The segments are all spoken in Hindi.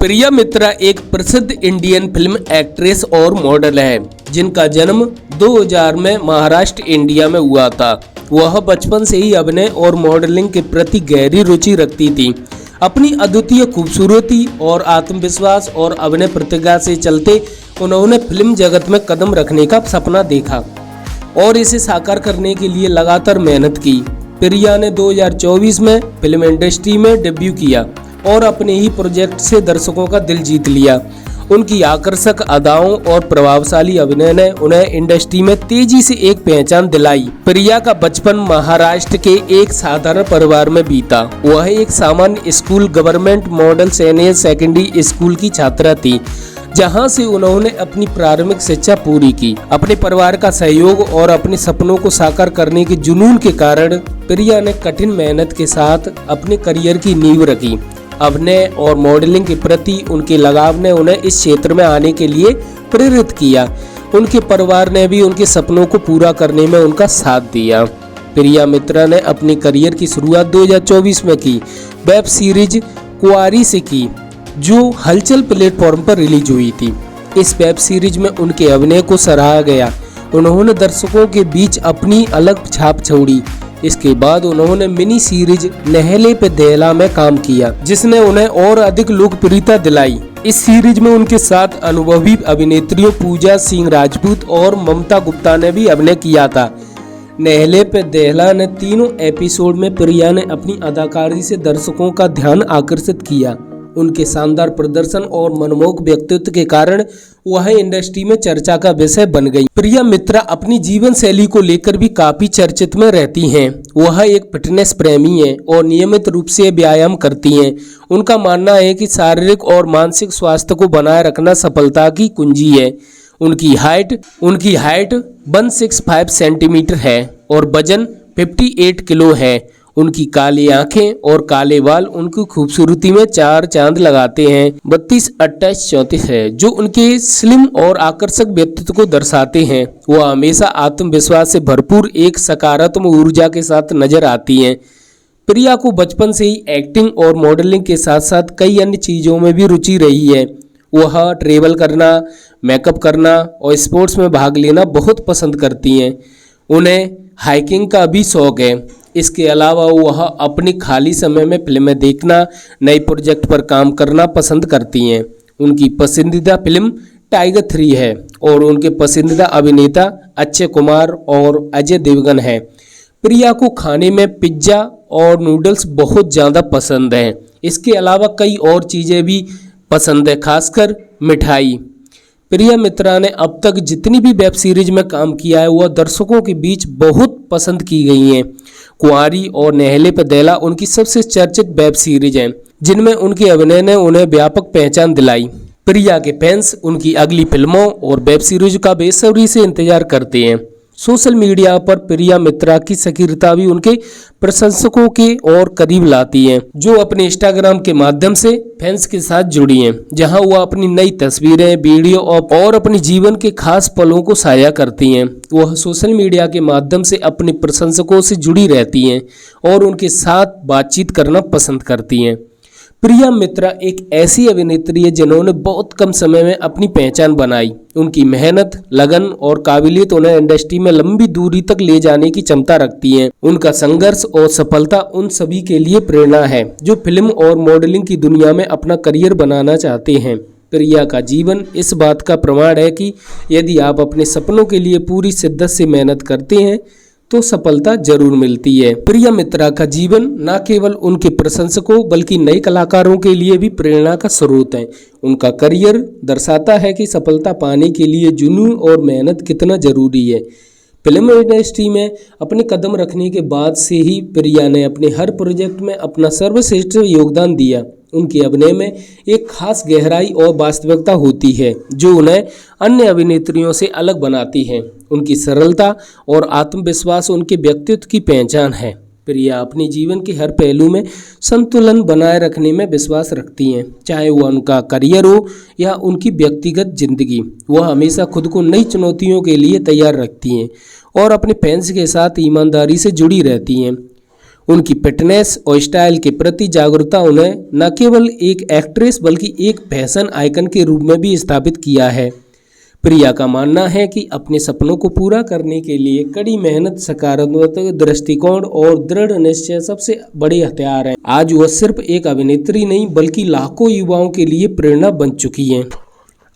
प्रिया मित्रा एक प्रसिद्ध इंडियन फिल्म एक्ट्रेस और मॉडल है जिनका जन्म 2000 में महाराष्ट्र इंडिया में हुआ था। वह बचपन से ही अभिनय और मॉडलिंग के प्रति गहरी रुचि रखती थी। अपनी अद्वितीय खूबसूरती और आत्मविश्वास और अभिनय प्रतिभा से चलते उन्होंने फिल्म जगत में कदम रखने का सपना देखा और इसे साकार करने के लिए लगातार मेहनत की। प्रिया ने 2024 में फिल्म इंडस्ट्री में डेब्यू किया और अपने ही प्रोजेक्ट से दर्शकों का दिल जीत लिया। उनकी आकर्षक अदाओं और प्रभावशाली अभिनय ने उन्हें इंडस्ट्री में तेजी से एक पहचान दिलाई। प्रिया का बचपन महाराष्ट्र के एक साधारण परिवार में बीता। वह एक सामान्य school government model senior secondary school की छात्रा थी, जहां से उन्होंने अपनी प्रारंभिक शिक्षा पूरी की। अपने परिवार का सहयोग और अपने सपनों को साकार करने के जुनून के कारण प्रिया ने कठिन मेहनत के साथ अपने करियर की नींव रखी। अभिनय और मॉडलिंग के प्रति उनके लगाव ने उन्हें इस क्षेत्र में आने के लिए प्रेरित किया। उनके परिवार ने भी उनके सपनों को पूरा करने में उनका साथ दिया। प्रिया मित्रा ने अपनी करियर की शुरुआत 2024 में की वेब सीरीज कुंवारी से की, जो हलचल प्लेटफॉर्म पर रिलीज हुई थी। इस वेब सीरीज में उनके अभिनय को सराहा गया। उन्होंने दर्शकों के बीच अपनी अलग छाप छोड़ी। इसके बाद उन्होंने मिनी सीरीज नहले पे दहला में काम किया, जिसने उन्हें और अधिक लोकप्रियता दिलाई। इस सीरीज में उनके साथ अनुभवी अभिनेत्रियों पूजा सिंह राजपूत और ममता गुप्ता ने भी अभिनय किया था। नहले पे दहला ने तीनों एपिसोड में प्रिया ने अपनी अदाकारी से दर्शकों का ध्यान आकर्षित किया। उनके शानदार प्रदर्शन और मनमोहक व्यक्तित्व के कारण वह इंडस्ट्री में चर्चा का विषय बन गई। प्रिया मित्रा अपनी जीवन शैली को लेकर भी काफी चर्चित में रहती हैं। वह एक फिटनेस प्रेमी हैं और नियमित रूप से व्यायाम करती हैं। उनका मानना है कि शारीरिक और मानसिक स्वास्थ्य को बनाए रखना सफलता की कुंजी है। उनकी हाइट 165 सेंटीमीटर है और वजन 58 किलो है। उनकी काली आंखें और काले बाल उनकी खूबसूरती में चार चांद लगाते हैं। 32, 28, 34 है, जो उनके स्लिम और आकर्षक व्यक्तित्व को दर्शाते हैं। वह हमेशा आत्मविश्वास से भरपूर एक सकारात्मक ऊर्जा के साथ नजर आती हैं। प्रिया को बचपन से ही एक्टिंग और मॉडलिंग के साथ साथ कई अन्य चीजों में भी रुचि रही है। वह ट्रेवल करना, मेकअप करना और स्पोर्ट्स में भाग लेना बहुत पसंद करती हैं। उन्हें हाइकिंग का भी शौक है। इसके अलावा वह अपने खाली समय में फिल्में देखना, नए प्रोजेक्ट पर काम करना पसंद करती हैं। उनकी पसंदीदा फिल्म टाइगर 3 है और उनके पसंदीदा अभिनेता अक्षय कुमार और अजय देवगन है। प्रिया को खाने में पिज्ज़ा और नूडल्स बहुत ज़्यादा पसंद है। इसके अलावा कई और चीज़ें भी पसंद है, खासकर मिठाई। प्रिया मित्रा ने अब तक जितनी भी वेब सीरीज में काम किया है वह दर्शकों के बीच बहुत पसंद की गई हैं। कुंवारी और नहले पे दहला उनकी सबसे चर्चित वेब सीरीज हैं, जिनमें उनके अभिनय ने उन्हें व्यापक पहचान दिलाई। प्रिया के फैंस उनकी अगली फिल्मों और वेब सीरीज का बेसब्री से इंतजार करते हैं। सोशल मीडिया पर प्रिया मित्रा की सक्रियता भी उनके प्रशंसकों के और करीब लाती है, जो अपने इंस्टाग्राम के माध्यम से फैंस के साथ जुड़ी हैं, जहां वह अपनी नई तस्वीरें, वीडियो और अपने जीवन के खास पलों को साझा करती हैं। वह सोशल मीडिया के माध्यम से अपने प्रशंसकों से जुड़ी रहती हैं और उनके साथ बातचीत करना पसंद करती हैं। प्रिया मित्रा एक ऐसी अभिनेत्री है जिन्होंने बहुत कम समय में अपनी पहचान बनाई। उनकी मेहनत, लगन और काबिलियत उन्हें इंडस्ट्री में लंबी दूरी तक ले जाने की क्षमता रखती है। उनका संघर्ष और सफलता उन सभी के लिए प्रेरणा है जो फिल्म और मॉडलिंग की दुनिया में अपना करियर बनाना चाहते हैं। प्रिया का जीवन इस बात का प्रमाण है कि यदि आप अपने सपनों के लिए पूरी शिद्दत से मेहनत करते हैं तो सफलता जरूर मिलती है। प्रिया मित्रा का जीवन न केवल उनके प्रशंसकों बल्कि नए कलाकारों के लिए भी प्रेरणा का स्रोत है। उनका करियर दर्शाता है कि सफलता पाने के लिए जुनून और मेहनत कितना जरूरी है। फिल्म इंडस्ट्री में अपने कदम रखने के बाद से ही प्रिया ने अपने हर प्रोजेक्ट में अपना सर्वश्रेष्ठ योगदान दिया। उनके अभिनय में एक खास गहराई और वास्तविकता होती है जो उन्हें अन्य अभिनेत्रियों से अलग बनाती है। उनकी सरलता और आत्मविश्वास उनके व्यक्तित्व की पहचान है। प्रिया अपने जीवन के हर पहलू में संतुलन बनाए रखने में विश्वास रखती हैं, चाहे वह उनका करियर हो या उनकी व्यक्तिगत जिंदगी। वह हमेशा खुद को नई चुनौतियों के लिए तैयार रखती हैं और अपने फैंस के साथ ईमानदारी से जुड़ी रहती हैं। उनकी फिटनेस और स्टाइल के प्रति जागरूकता उन्हें न केवल एक एक्ट्रेस बल्कि एक फैशन आइकन के रूप में भी स्थापित किया है। प्रिया का मानना है कि अपने सपनों को पूरा करने के लिए कड़ी मेहनत, सकारात्मक दृष्टिकोण और दृढ़ निश्चय सबसे बड़े हथियार हैं। आज वह सिर्फ एक अभिनेत्री नहीं बल्कि लाखों युवाओं के लिए प्रेरणा बन चुकी हैं।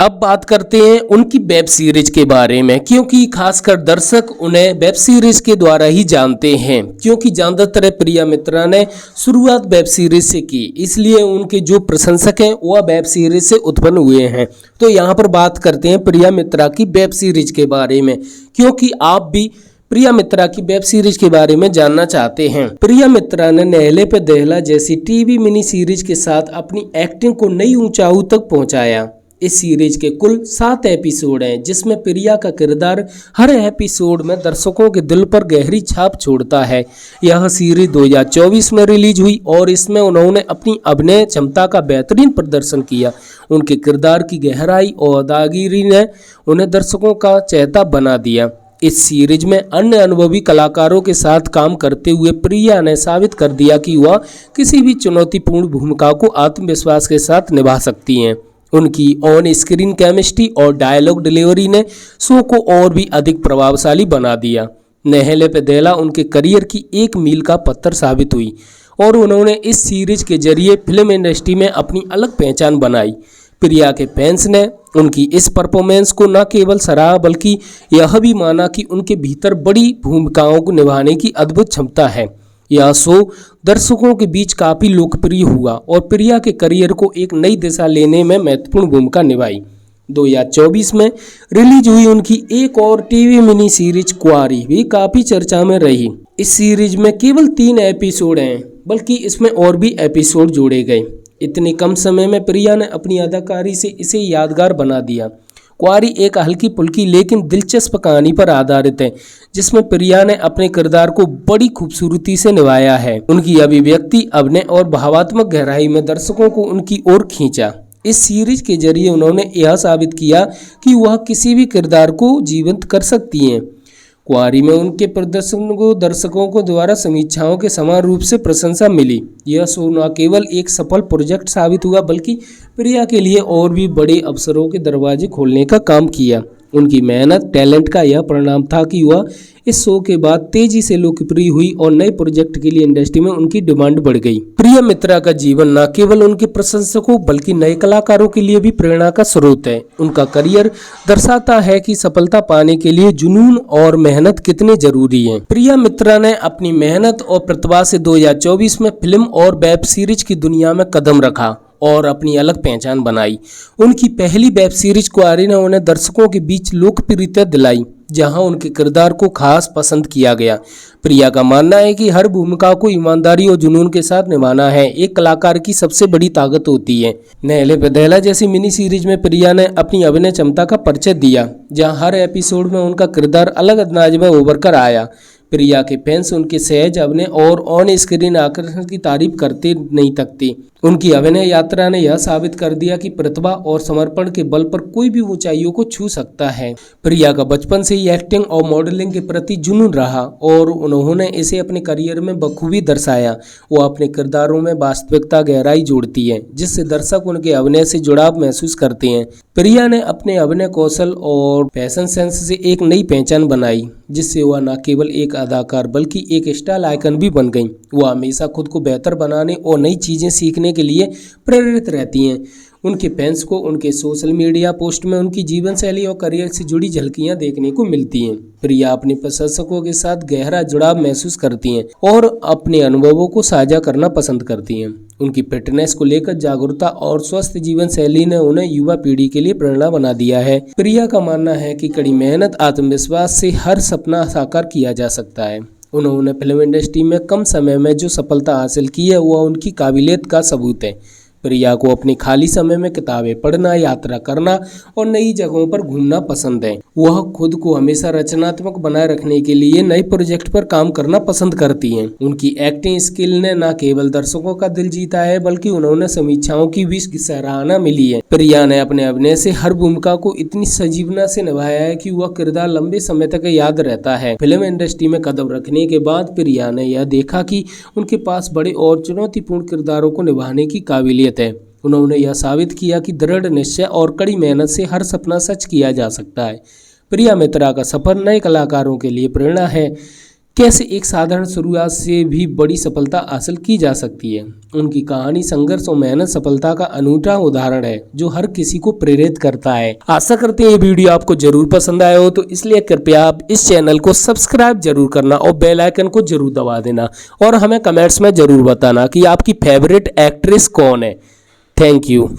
अब बात करते हैं उनकी वेब सीरीज के बारे में, क्योंकि खासकर दर्शक उन्हें वेब सीरीज के द्वारा ही जानते हैं, क्योंकि ज्यादातर प्रिया मित्रा ने शुरुआत वेब सीरीज से की, इसलिए उनके जो प्रशंसक हैं वह वेब सीरीज से उत्पन्न हुए हैं। तो यहाँ पर बात करते हैं प्रिया मित्रा की वेब सीरीज के बारे में, क्योंकि आप भी प्रिया मित्रा की वेब सीरीज के बारे में जानना चाहते हैं। प्रिया मित्रा ने नहले पे दहला जैसी टीवी मिनी सीरीज के साथ अपनी एक्टिंग को नई ऊंचाइयों तक पहुंचाया। इस सीरीज के कुल 7 एपिसोड हैं, जिसमें प्रिया का किरदार हर एपिसोड में दर्शकों के दिल पर गहरी छाप छोड़ता है। यह सीरीज 2024 में रिलीज हुई और इसमें उन्होंने अपनी अभिनय क्षमता का बेहतरीन प्रदर्शन किया। उनके किरदार की गहराई और अदागिरी ने उन्हें दर्शकों का चहेता बना दिया। इस सीरीज में अन्य अनुभवी कलाकारों के साथ काम करते हुए प्रिया ने साबित कर दिया कि वह किसी भी चुनौतीपूर्ण भूमिका को आत्मविश्वास के साथ निभा सकती हैं। उनकी ऑन स्क्रीन केमिस्ट्री और डायलॉग डिलीवरी ने शो को और भी अधिक प्रभावशाली बना दिया। नहले पे दहला उनके करियर की एक मील का पत्थर साबित हुई और उन्होंने इस सीरीज के जरिए फिल्म इंडस्ट्री में अपनी अलग पहचान बनाई। प्रिया के फैंस ने उनकी इस परफॉर्मेंस को न केवल सराहा बल्कि यह भी माना कि उनके भीतर बड़ी भूमिकाओं को निभाने की अद्भुत क्षमता है। यह शो दर्शकों के बीच काफी लोकप्रिय हुआ और प्रिया के करियर को एक नई दिशा लेने में महत्वपूर्ण भूमिका निभाई। 2024 में रिलीज हुई उनकी एक और टीवी मिनी सीरीज कुंवारी भी काफी चर्चा में रही। इस सीरीज में केवल 3 एपिसोड हैं, बल्कि इसमें और भी एपिसोड जोड़े गए। इतने कम समय में प्रिया ने अपनी अदाकारी से इसे यादगार बना दिया। कुंवारी एक हल्की फुल्की लेकिन दिलचस्प कहानी पर आधारित है, जिसमें प्रिया ने अपने किरदार को बड़ी खूबसूरती से निभाया है। उनकी अभिव्यक्ति, अभिनय और भावात्मक गहराई में दर्शकों को उनकी ओर खींचा। इस सीरीज के जरिए उन्होंने यह साबित किया कि वह किसी भी किरदार को जीवंत कर सकती हैं। कुंवारी में उनके प्रदर्शन को दर्शकों को द्वारा समीक्षाओं के समान रूप से प्रशंसा मिली। यह शो न केवल एक सफल प्रोजेक्ट साबित हुआ बल्कि प्रिया के लिए और भी बड़े अवसरों के दरवाजे खोलने का काम किया। उनकी मेहनत, टैलेंट का यह परिणाम था कि वह इस शो के बाद तेजी से लोकप्रिय हुई और नए प्रोजेक्ट के लिए इंडस्ट्री में उनकी डिमांड बढ़ गई। प्रिया मित्रा का जीवन न केवल उनके प्रशंसकों बल्कि नए कलाकारों के लिए भी प्रेरणा का स्रोत है। उनका करियर दर्शाता है कि सफलता पाने के लिए जुनून और मेहनत कितनी जरूरी है। प्रिया मित्रा ने अपनी मेहनत और प्रतिभा से 2024 में फिल्म और वेब सीरीज की दुनिया में कदम रखा और अपनी अलग पहचान बनाई। उनकी पहली वेब सीरीज कुंवारी ने उन्हें दर्शकों के बीच लोकप्रियता दिलाई, जहां उनके किरदार को खास पसंद किया गया। प्रिया का मानना है कि हर भूमिका को ईमानदारी और जुनून के साथ निभाना है एक कलाकार की सबसे बड़ी ताकत होती है। नहले पे दहला जैसी मिनी सीरीज में प्रिया ने अपनी अभिनय क्षमता का परिचय दिया, जहां हर एपिसोड में उनका किरदार अलग अंदाज में उभर कर आया। प्रिया के फैंस उनके सहज अभिनय और ऑन स्क्रीन आकर्षण की तारीफ करते नहीं थकते। उनकी अभिनय यात्रा ने यह साबित कर दिया कि प्रतिभा और समर्पण के बल पर कोई भी ऊंचाइयों को छू सकता है। प्रिया का बचपन से ही एक्टिंग और मॉडलिंग के प्रति जुनून रहा और उन्होंने इसे अपने करियर में बखूबी दर्शाया। वो अपने किरदारों में वास्तविकता, गहराई जोड़ती है, जिससे दर्शक उनके अभिनय से जुड़ाव महसूस करते हैं। प्रिया ने अपने अभिनय कौशल और फैशन सेंस से एक नई पहचान बनाई, जिससे वह न केवल एक अदाकार बल्कि एक स्टाइल आइकन भी बन गई। वह हमेशा खुद को बेहतर बनाने और नई चीजें सीखने के लिए प्रेरित रहती हैं। उनके फैंस को उनके सोशल मीडिया पोस्ट में उनकी जीवन शैली और करियर से जुड़ी झलकियां देखने को मिलती हैं। प्रिया अपने प्रशंसकों के साथ गहरा जुड़ाव महसूस करती हैं और अपने अनुभवों को साझा करना पसंद करती हैं। उनकी फिटनेस को लेकर जागरूकता और स्वस्थ जीवन शैली ने उन्हें युवा पीढ़ी के लिए प्रेरणा बना दिया है। प्रिया का मानना है कि कड़ी मेहनत, आत्मविश्वास से हर सपना साकार किया जा सकता है। उन्होंने फिल्म इंडस्ट्री में कम समय में जो सफलता हासिल की है वह उनकी काबिलियत का सबूत है। प्रिया को अपने खाली समय में किताबें पढ़ना, यात्रा करना और नई जगहों पर घूमना पसंद है। वह खुद को हमेशा रचनात्मक बनाए रखने के लिए नए प्रोजेक्ट पर काम करना पसंद करती हैं। उनकी एक्टिंग स्किल ने न केवल दर्शकों का दिल जीता है, बल्कि उन्होंने समीक्षाओं की भी सराहना मिली है। प्रिया ने अपने अभिनय से हर भूमिका को इतनी सजीवता से निभाया है कि वह किरदार लंबे समय तक याद रहता है। फिल्म इंडस्ट्री में कदम रखने के बाद प्रिया ने यह देखा कि उनके पास बड़े और चुनौतीपूर्ण किरदारों को निभाने की काबिलियत है। उन्होंने यह साबित किया कि दृढ़ निश्चय और कड़ी मेहनत से हर सपना सच किया जा सकता है। प्रिया मित्रा का सफर नए कलाकारों के लिए प्रेरणा है। कैसे एक साधारण शुरुआत से भी बड़ी सफलता हासिल की जा सकती है। उनकी कहानी संघर्ष और मेहनत सफलता का अनूठा उदाहरण है, जो हर किसी को प्रेरित करता है। आशा करते हैं ये वीडियो आपको जरूर पसंद आया हो, तो इसलिए कृपया आप इस चैनल को सब्सक्राइब जरूर करना और बेल आइकन को जरूर दबा देना और हमें कमेंट्स में जरूर बताना कि आपकी फेवरेट एक्ट्रेस कौन है। Thank you.